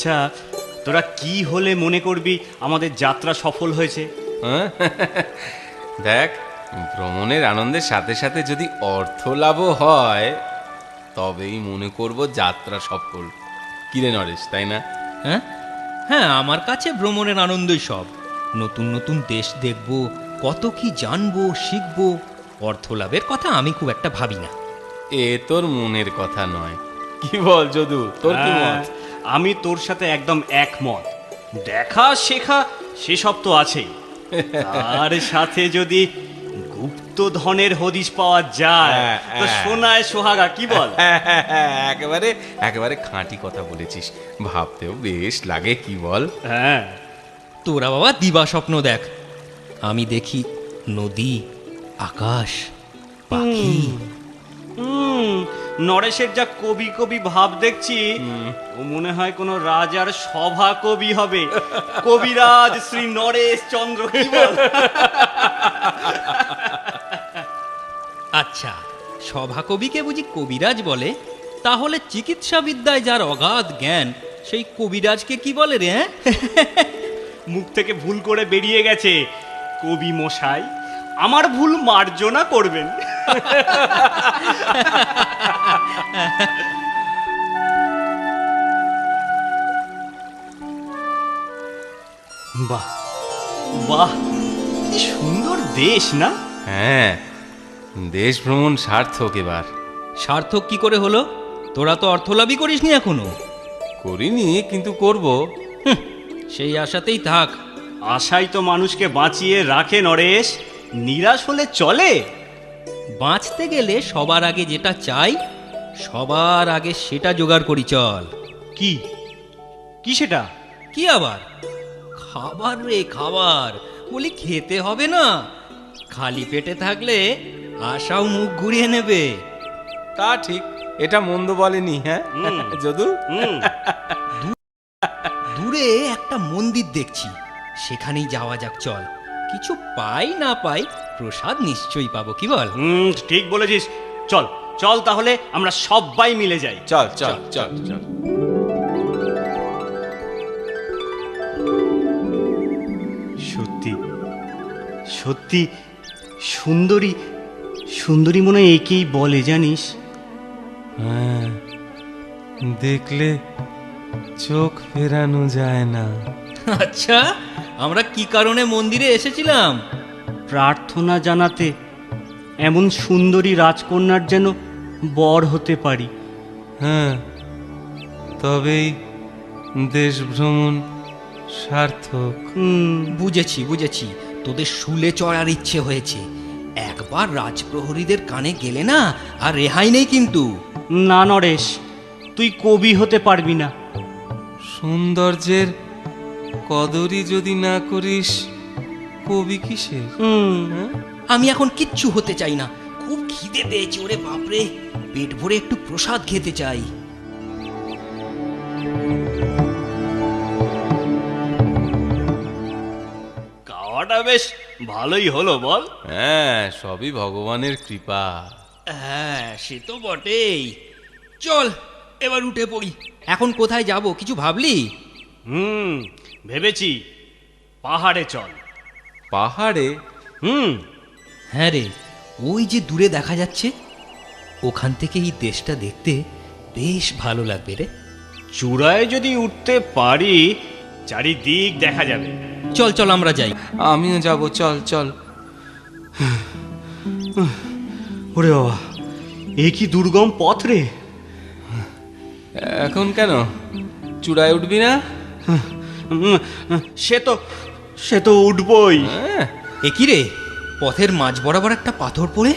আচ্ছা, তোরা কি হলে মনে করবি আমাদের যাত্রা সফল হয়েছে? হ্যাঁ? দেখ, ভ্রমণের আনন্দের সাথে সাথে যদি অর্থ লাভও হয় তবেই মনে করব যাত্রা সফল। কিরে নরেশ, তাই না? হ্যাঁ হ্যাঁ, আমার কাছে ভ্রমণের আনন্দই সব। নতুন নতুন দেশ দেখব, কত কি জানবো শিখবো। অর্থ লাভের কথা আমি খুব একটা ভাবি না। এ তোর মনের কথা নয়, কি বল যদু, তোর কি হ্যাঁ, মত? আমি তোর সাথে একদম একমত। দেখা শেখা সেসব তো আছেই, তার সাথে যদি গুপ্তধনের হদিশ পাওয়া যায় হ্যাঁ, তো হ্যাঁ। সোনায় সোহাগা, কি বল? একেবারে একেবারে খাঁটি কথা বলেছিস, ভাবতেও বেশ লাগে, কি বল? হ্যাঁ, তোরা বাবা দিবা স্বপ্ন দেখ, আমি দেখি নদী, আকাশ, পাখি। নরেশের যা কবি কবি ভাব দেখছি, ও মনে হয় কোনো রাজার সভা কবি হবে। কবিরাজ শ্রী নরেশ চন্দ্র, কি বল? আচ্ছা, সভাকবিকে বুঝি কবিরাজ বলে? তাহলে চিকিৎসা বিদ্যায় যার অগাধ জ্ঞান, সেই কবিরাজকে কি বলে রে? হ্যাঁ, মুখ থেকে ভুল করে বেরিয়ে গেছে কবি মশাই, আমার ভুল মার্জনা করবেন। বাহ বাহ, কি সুন্দর দেশ না? হ্যাঁ, দেশ ভ্রমণ সার্থক এবার। সার্থক কি করে হলো? তোরা তো অর্থলাভই করিসনি এখনো। করিনি, কিন্তু করব। হুঁ, সেই আশাতেই থাক। আশাই তো মানুষকে বাঁচিয়ে রাখে নরেশ, নিরাশ হলে চলে? বাঁচতে গেলে সবার আগে যেটা চাই, সবার আগে সেটা জোগাড় করি চল। কি কি সেটা? কি আবার? খাবার রে, খাবার। বলি খেতে হবে না? খালি পেটে থাকলে আশাও মুখ ঘুরিয়ে নেবে। তা ঠিক, এটা মন্দ বলেনি। হ্যাঁ হুম। যদু, হুম, দূরে একটা মন্দির দেখছি, সেখানেই যাওয়া যাক চল। কিছু পাই না পাই, প্রসাদ নিশ্চয়ই পাবো, কি বল? ঠিক বলেছিস। চল চল, তাহলে আমরা সবাই মিলে যাই। চল চল চল চল। সত্যি সত্যি সুন্দরী, সুন্দরী মনে হয় একেই বলে, জানিস? হ্যাঁ, দেখলে চোখ ফেরানো যায় না। আচ্ছা, আমরা কি কারণে মন্দিরে এসেছিলাম? প্রার্থনা জানাতে এমন সুন্দরী রাজকন্যার যেন বর হতে পারি। হ্যাঁ, তবেই দেশ ভ্রমণ সার্থক। বুঝেছি বুঝেছি, তোদের শুলে চড়ার ইচ্ছে হয়েছে। একবার রাজপ্রহরীদের কানে গেলে না, আর রেহাই নেই কিন্তু। না নরেশ, তুই কবি হতে পারবি না। সৌন্দর্যের কদরই যদি না করিস, কবি কিসের? হ্যাঁ? আমি এখন কিচ্ছু হতে চাই না, খুব খিদে পেয়েছে ওরে বাপরে। পেট ভরে একটু প্রসাদ খেতে চাই। খাওয়াটা বেশ ভালোই হলো, বল? হ্যাঁ, সবই ভগবানের কৃপা। হ্যাঁ, সে তো বটেই। চল এবার উঠে পড়ি। এখন কোথায় যাব কিছু ভাবলি? ভেবেছি পাহাড়ে চল। পাহাড়ে? হ্যাঁ রে, ওই যে দূরে দেখা যাচ্ছে, ওখান থেকে এই দেশটা দেখতে বেশ ভালো লাগবে রে। চূড়ায় যদি উঠতে পারি, চারিদিক দেখা যাবে। চল চল আমরা যাই। আমিও যাব, চল চল। ওরে বাবা, এ কি দুর্গম পথ রে! এখন কেন চূড়ায় উঠবি না? উম, সে তো উঠবই। হ্যাঁ, এ কি রে, পথের মাঝ বরাবর একটা পাথর পড়ে?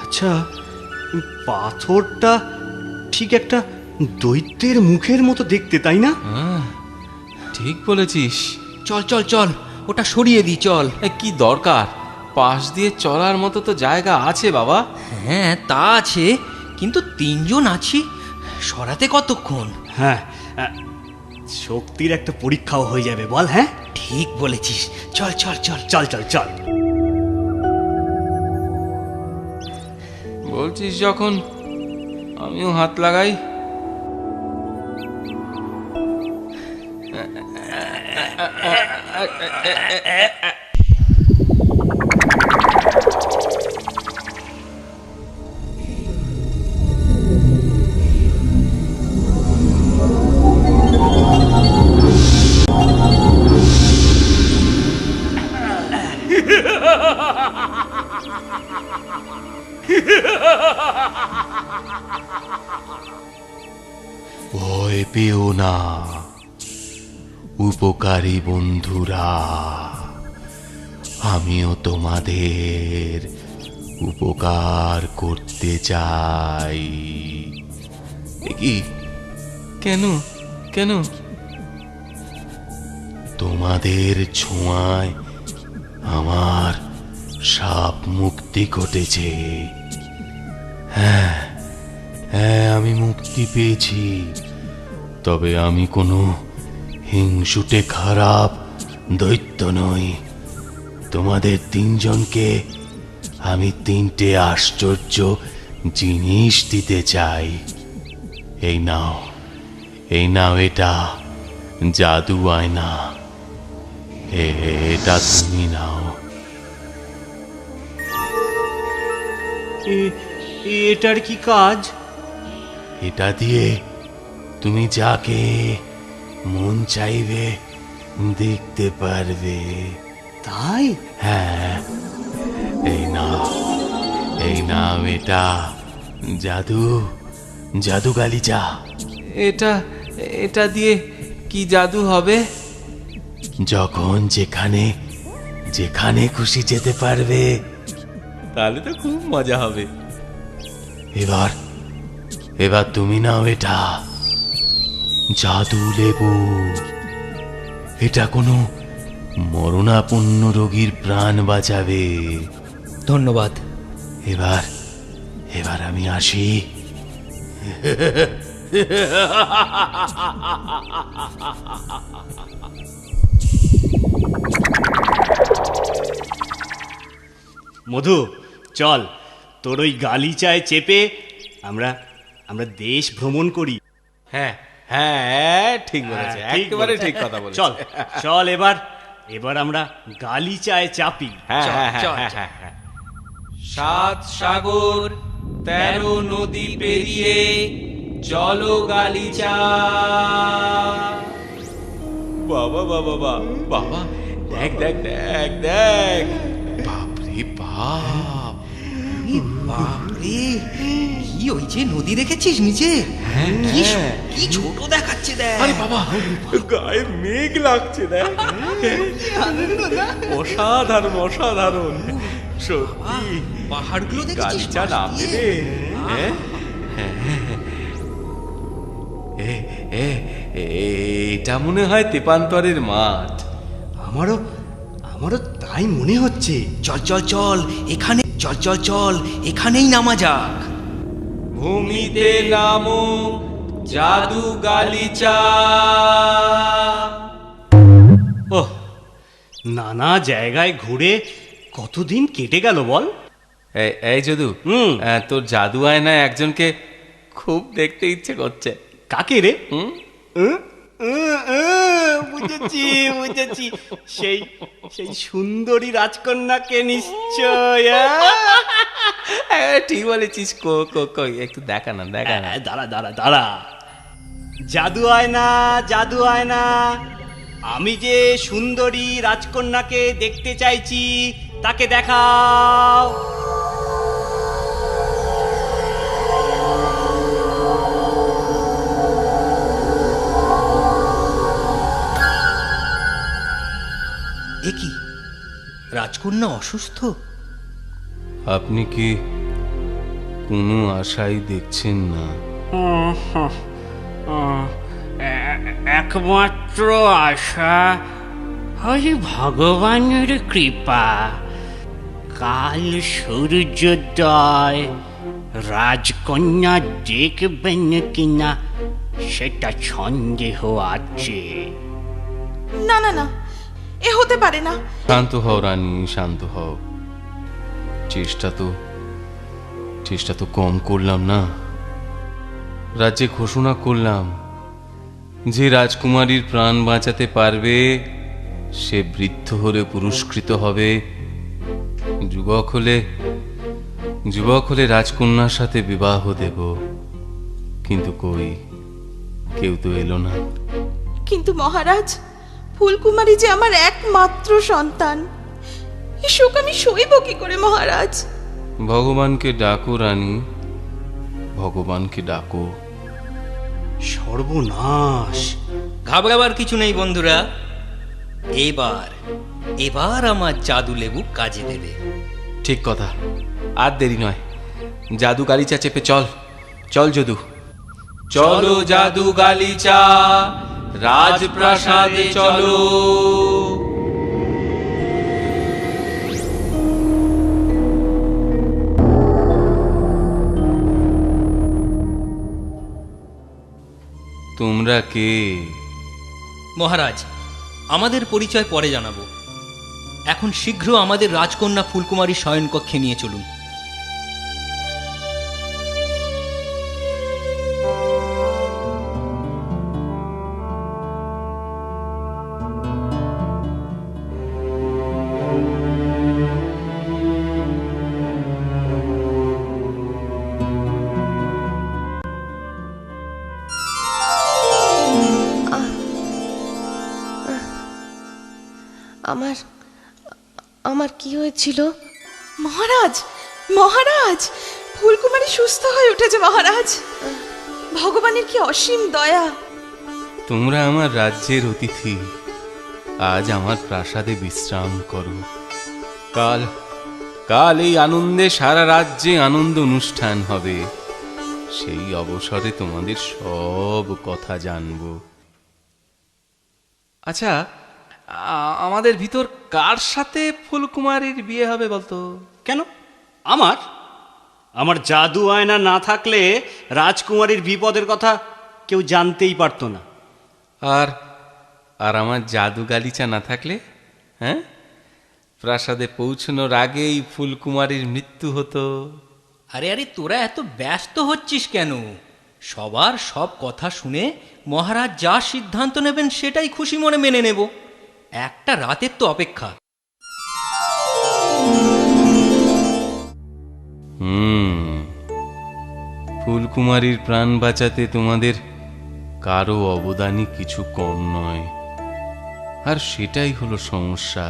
আচ্ছা, পাথরটা ঠিক একটা দৈত্যের মুখের মতো দেখতে, তাই না? হ্যাঁ, ঠিক বলেছিস। চল চল চল, ওটা সরিয়ে দি চল। কি দরকার, পাশ দিয়ে চলার মতো তো জায়গা আছে বাবা। হ্যাঁ তা আছে, কিন্তু তিনজন আছি, সরাতে কতক্ষণ? হ্যাঁ, শক্তির একটা পরীক্ষাও হয়ে যাবে, বল? হ্যাঁ, ঠিক বলেছিস, চল চল চল। চল চল চল। বলছিস যখন, আমিও হাত লাগাই। ভয় পেও না উপকারী বন্ধুরা, আমিও তোমাদের উপকার করতে চাই। কি? কেন কেন? তোমাদের ছোঁয়ায় আমার সাপ মুক্তি ঘটেছে। হ্যাঁ হ্যাঁ, আমি মুক্তি পেয়েছি। তবে আমি কোনো হিংসুটে খারাপ দৈত্য নই। তোমাদের তিনজনকে আমি তিনটে আশ্চর্য জিনিস দিতে চাই। এই নাও, এই নাও, এটা জাদু আয়না। এটা তুমি নাও। এটার কি কাজ? এটা দিয়ে তুমি যাকে মন চাইবে দেখতে পারবে। তাই? হ্যাঁ, এই নাও, এই নাও, এটা জাদু গালিচা। এটা এটা দিয়ে কি জাদু হবে? যখন যেখানে যেখানে খুশি যেতে পারবে। তাহলে তো খুব মজা হবে। এবার তুমি নাও এটা জাদু লেবু। এটা কোনো মরণাপন্ন রোগীর প্রাণ বাঁচাবে। ধন্যবাদ। এবার আমি আসি। মধু, চল তোর ওই গালিচায় চেপে আমরা আমরা দেশ ভ্রমণ করি। হ্যাঁ হ্যাঁ, ঠিক বলেছে, হ্যাঁ, ঠিক একেবারে বলেছে। ঠিক কথা বলেছে। চল চল, এবার আমরা গালিচায় চাপি। হ্যাঁ চল, হ্যাঁ চল, হ্যাঁ চল। হ্যাঁ হ্যাঁ। 7 সাগর 13 নদী পেরিয়ে চলো গালিচা। বাবা বাবা বাবা বাবা, দেখ দেখ দেখ দেখ, বাপরে বাপ! বাপরে, কি ওই যে নদী দেখেছিস নিচে? কি ছোট দেখাচ্ছে দেখ। আরে বাবা, গায়ে মেঘ লাগছে দেখ। অসাধারণ অসাধারণ, সত্যি পাহাড়গুলো দেখেছিস? গালিচা পাশ নামবে দিয়ে? রে। হ্যাঁ? এটা মনে হয় তেপান্তরের মাঠ। আমারও আমারও তাই মনে হচ্ছে। চল চল চল, এখানে চল চল চল, এখানেই নামা যাক। ভূমিতে নামো জাদু গালিচা। ওহ, নানা জায়গায় ঘুরে কতদিন কেটে গেল বল। এই যদু, হুম। তোর জাদু আয়নায় একজনকে খুব দেখতে ইচ্ছে করছে। কাকে রে? হুম? বুঝেছি বুঝেছি, সেই সেই সুন্দরী রাজকন্যাকে নিশ্চয়। ঠিক বলেছিস, কই একটু দেখা না দেখা না। দাঁড়া দাঁড়া দাঁড়া, জাদু আয়না, জাদু আয়না, আমি যে সুন্দরী রাজকন্যাকে দেখতে চাইছি তাকে দেখাও। এ কি, রাজকন্যা অসুস্থ? আপনি কি কোনো আশাই দেখছেন না? একমাত্র আশা ওই ভগবানের কৃপা। কাল সূর্যোদয় রাজকন্যা দেখবেন কিনা সেটা সন্দেহ আছে। না না না, এ হতে পারে না। শান্ত হও রানী, শান্ত হও। চেষ্টা তো কম করলাম না। রাজ্যে ঘোষণা করলাম যে রাজকুমারীর প্রাণ বাঁচাতে পারবে সে বৃদ্ধ হলে পুরস্কৃত হবে, যুবক হলে রাজকন্যার সাথে বিবাহ দেব। কিন্তু কই, কেউ তো এলো না। কিন্তু মহারাজ, ফুলকুমারী যে আমার একমাত্র সন্তান, এ শোক আমি সইব কি করে মহারাজ? ভগবানকে ডাকো রানী, ভগবানকে ডাকো। সর্বনাশ! ঘাবড়াবার কিছু নেই বন্ধুরা। এবার আমার জাদু লেবু কাজে দেবে। ঠিক কথা, আর দেরি নয়। জাদু গালিচা চেপে চল, চল যদু। চলো জাদু গালিচা, রাজপ্রাসাদে চলো। তোমরা কে? মহারাজ, আমাদের পরিচয় পরে জানাবো। এখন শীঘ্র আমাদের রাজকন্যা ফুলকুমারী শয়নকক্ষে নিয়ে চলুন। আমার কি হয়েছিল? মহারাজ, মহারাজ, ফুলকুমারী সুস্থ হয়ে উঠেছে মহারাজ। ভগবানের কি অসীম দয়া! তোমরা আমার রাজ্যের অতিথি, আজ আমার প্রাসাদে বিশ্রাম করো। কাল এই আনন্দে সারা রাজ্যে আনন্দ অনুষ্ঠান হবে। সেই অবসরে তোমাদের সব কথা জানবো। আচ্ছা, আমাদের ভিতর কার সাথে ফুলকুমারীর বিয়ে হবে বলতো? কেন? আমার জাদু আয়না না থাকলে রাজকুমারীর বিপদের কথা কেউ জানতেই পারতো না। আর আমার জাদু গালিচা না থাকলে, হ্যাঁ, প্রাসাদে পৌঁছানোর আগেই ফুলকুমারীর মৃত্যু হতো। আরে তোরা এত ব্যস্ত হচ্ছিস কেন? সবার সব কথা শুনে মহারাজ যা সিদ্ধান্ত নেবেন সেটাই খুশি মনে মেনে নেব। একটা রাতের তো অপেক্ষা। ফুলকুমারীর প্রাণ বাঁচাতে তোমাদের কারো অবদানই কিছু কম নয়, আর সেটাই হলো সমস্যা।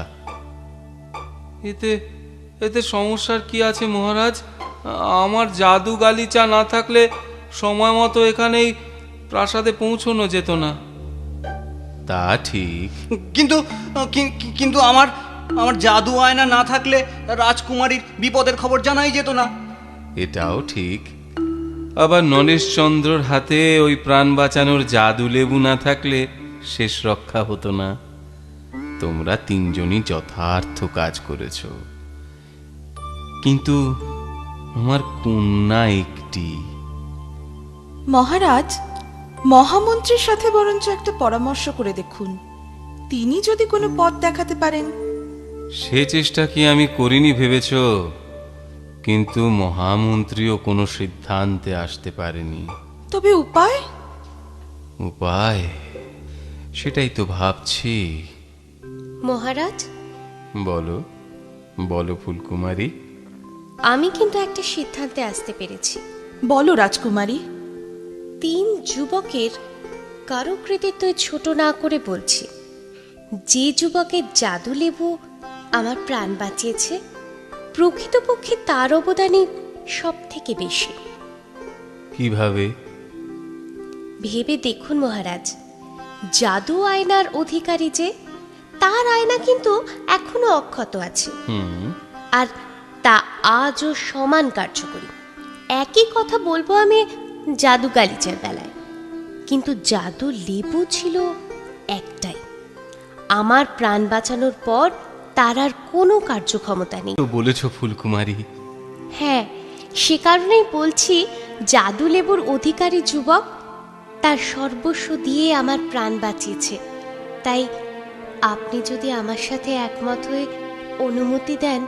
এতে সমস্যার কি আছে মহারাজ? আমার জাদু গালিচা না থাকলে সময় মতো এখানেই প্রাসাদে পৌঁছানো যেত না। তা ঠিক, কিন্তু আমার জাদু আয়না না থাকলে রাজকুমারীর বিপদের খবর জানাই যেত না। এটাও ঠিক। আবার নরেশচন্দ্রর হাতে ওই প্রাণ বাঁচানোর জাদু লেবু না থাকলে শেষ রক্ষা হতো না। তোমরা তিনজনই যথার্থ কাজ করেছ, কিন্তু আমার কন্যা একটি। মহারাজ, মহামন্ত্রীর সাথে বরঞ্চ একটা পরামর্শ করে দেখুন, তিনি যদি কোনো পথ দেখাতে পারেন। সে চেষ্টা কি আমি করিনি ভেবেছ? কিন্তু মহামন্ত্রীও কোনো সিদ্ধান্তে আসতে পারেনি। তবে উপায়? উপায় সেটাই তো ভাবছি। মহারাজ, বলো বলো ফুলকুমারী। আমি কিন্তু একটা সিদ্ধান্তে আসতে পেরেছি। বলো রাজকুমারী। 3 যুবকের কারো কৃতিত্ব ছোট না করে বলছি, যে যুবকের জাদু লেবু আমার প্রাণ বাঁচিয়েছে, প্রকৃতপক্ষে তার অবদানই সব থেকে বেশি। কিভাবে? ভেবে দেখুন মহারাজ, জাদু আয়নার অধিকারী যে, তার আয়না কিন্তু এখনো অক্ষত আছে, আর তা আজও সমান কার্যকরী। একই কথা বলবো আমি জাদু গালিচার বেলায়, কিন্তু জাদু লেবু ছিল একটাই। আমার প্রাণ বাঁচানোর পর তার আর কোনো কার্যক্ষমতা নেই। তো বলেছ ফুলকুমারী। হ্যাঁ, সে কারণেই বলছি, জাদু লেবুর অধিকারী যুবক তার সর্বস্ব দিয়ে আমার প্রাণ বাঁচিয়েছে। তাই আপনি যদি আমার সাথে একমত হয়ে অনুমতি দেন,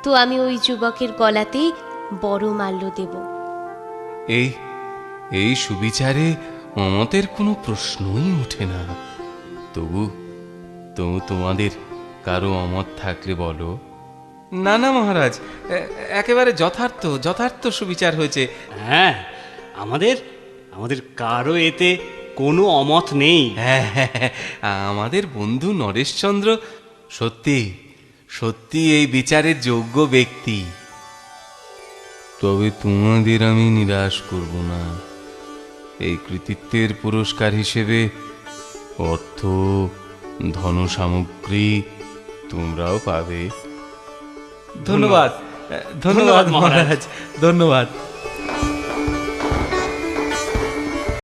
তো আমি ওই যুবকের গলাতেই বড় মাল্য দেব। এই সুবিচারে অমতের কোনো প্রশ্নই ওঠে না। তোমাদের কারো অমত থাকলে বলো। না না মহারাজ, একেবারে যথার্থ সুবিচার হয়েছে। হ্যাঁ, আমাদের আমাদের কারো এতে কোনো অমত নেই। হ্যাঁ, আমাদের বন্ধু নরেশচন্দ্র সত্যি এই বিচারের যোগ্য ব্যক্তি। তবে তোমাদের আমি নিরাশ করব না। এই কৃতিত্বের পুরস্কার হিসেবে অর্থ, ধন সামগ্রী তোমরাও পাবে। ধন্যবাদ ধন্যবাদ মহারাজ। ধন্যবাদ।